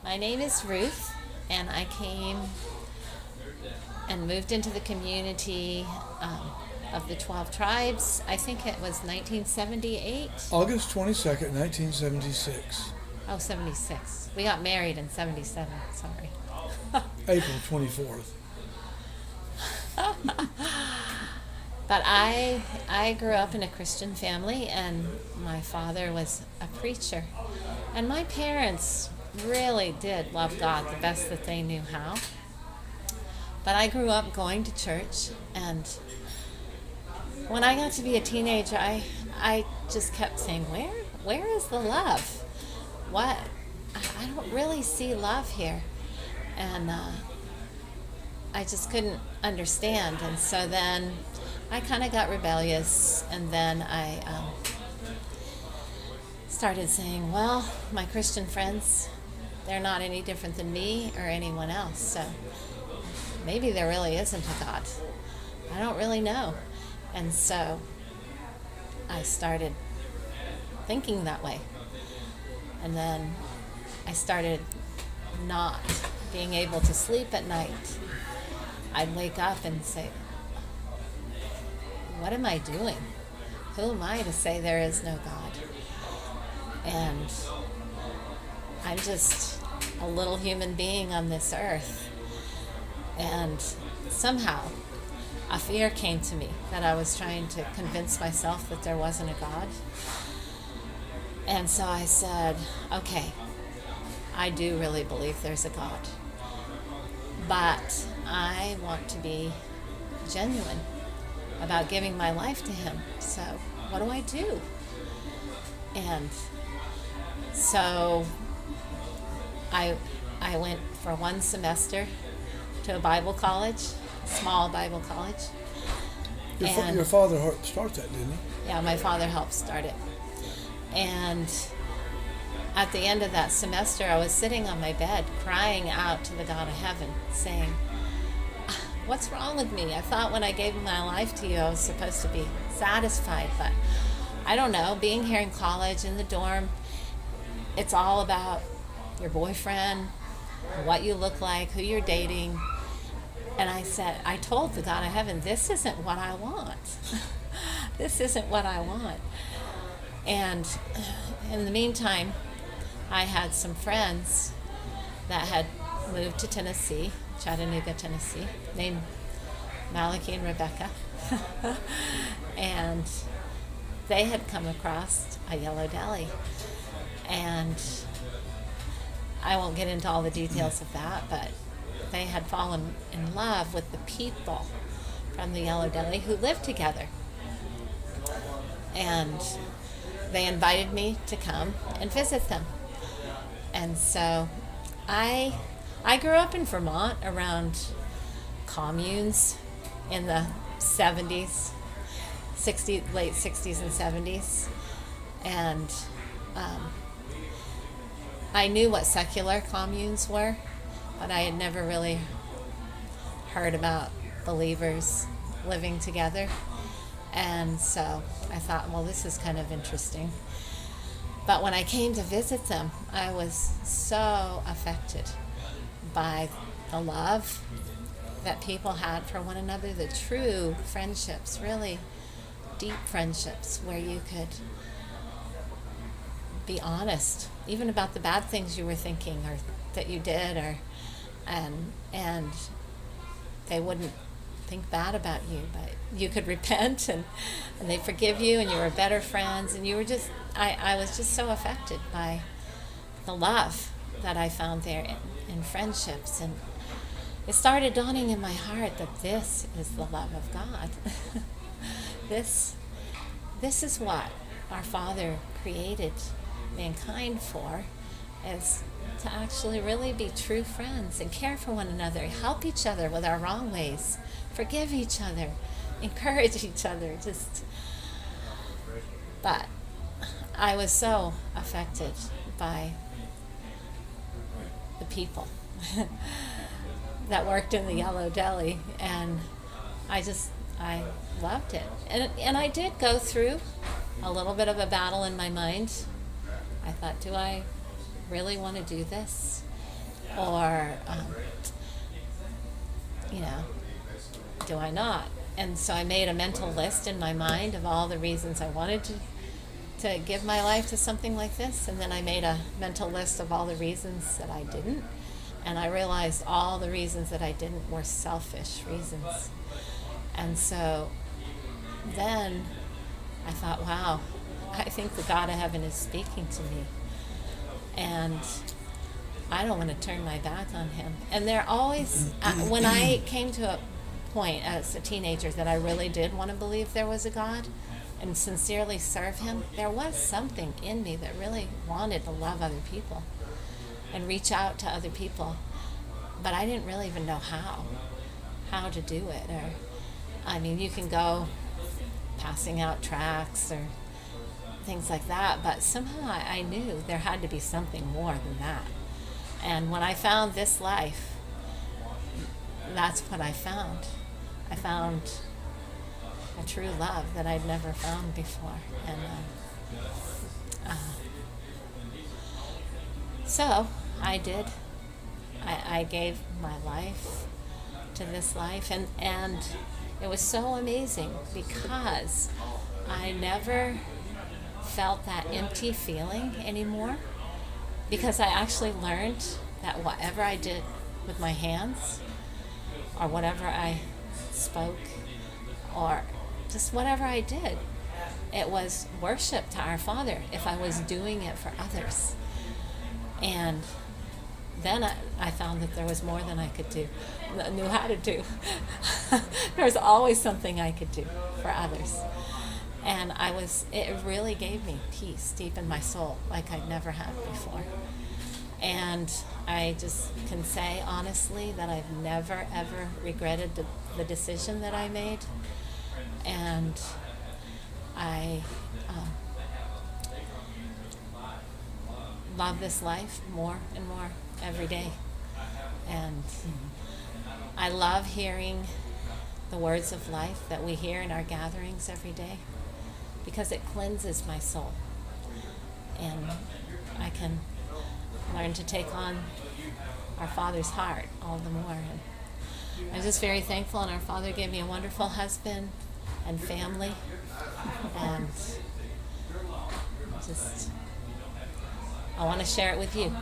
My name is Ruth, and I came and moved into the community of the 12 tribes. I think it was 1978. August 22nd, 1976. Oh, 76. We got married in 77. Sorry. April 24th. But I grew up in a Christian family, and my father was a preacher. And my parents really did love God the best that they knew how. But I grew up going to church, and when I got to be a teenager, I just kept saying, where is the love? What? I don't really see love here. And I just couldn't understand. And so then I kind of got rebellious, and then I started saying, well, my Christian friends, they're not any different than me or anyone else, so maybe there really isn't a God. I don't really know. And so I started thinking that way. And then I started not being able to sleep at night. I'd wake up and say, what am I doing? Who am I to say there is no God? And I'm just a little human being on this earth. And somehow a fear came to me that I was trying to convince myself that there wasn't a God. And so I said, okay, I do really believe there's a God. But I want to be genuine about giving my life to Him. So what do I do? And so I went for one semester to a Bible college, small Bible college. Your father helped start that, didn't he? Yeah, my father helped start it. And at the end of that semester, I was sitting on my bed crying out to the God of heaven, saying, what's wrong with me? I thought when I gave my life to you, I was supposed to be satisfied, but I don't know. Being here in college, in the dorm, it's all about your boyfriend, what you look like, who you're dating. And I told the God of heaven, this isn't what I want. This isn't what I want. And in the meantime, I had some friends that had moved to Tennessee, Chattanooga, Tennessee, named Malachi and Rebecca. And they had come across a yellow deli. And I won't get into all the details of that, but they had fallen in love with the people from the yellow deli who lived together. And they invited me to come and visit them. And so I grew up in Vermont around communes in the 70s, late 60s and 70s. And I knew what secular communes were, but I had never really heard about believers living together. And so I thought, well, this is kind of interesting. But when I came to visit them, I was so affected by the love that people had for one another, the true friendships, really deep friendships where you could be honest, even about the bad things you were thinking or that you did, and they wouldn't think bad about you, but you could repent and they forgive you, and you were better friends, and you were just, I was just so affected by the love that I found there in friendships. And it started dawning in my heart that this is the love of God. This is what our Father created mankind for, is to actually really be true friends and care for one another, help each other with our wrong ways, forgive each other, encourage each other. But I was so affected by the people that worked in the yellow deli, and I loved it. And I did go through a little bit of a battle in my mind. I thought, do I really want to do this? Or, you know, do I not? And so I made a mental list in my mind of all the reasons I wanted to give my life to something like this, and then I made a mental list of all the reasons that I didn't, and I realized all the reasons that I didn't were selfish reasons. And so then I thought, wow, I think the God of heaven is speaking to me, and I don't want to turn my back on him. And there always, when I came to a point as a teenager that I really did want to believe there was a God and sincerely serve him, there was something in me that really wanted to love other people and reach out to other people. But I didn't really even know how to do it. Or, I mean, you can go passing out tracts or things like that, but somehow I knew there had to be something more than that. And when I found this life, that's what I found. I found a true love that I'd never found before. And so I did. I gave my life to this life, and it was so amazing because I never felt that empty feeling anymore, because I actually learned that whatever I did with my hands, or whatever I spoke, or just whatever I did, it was worship to our Father if I was doing it for others. And then I found that there was more than I could do, knew how to do. There was always something I could do for others. And it really gave me peace deep in my soul like I'd never had before. And I just can say honestly that I've never ever regretted the decision that I made. And I love this life more and more every day. And I love hearing the words of life that we hear in our gatherings every day, because it cleanses my soul. And I can learn to take on our Father's heart all the more. And I'm just very thankful, and our Father gave me a wonderful husband and family. And just, I want to share it with you.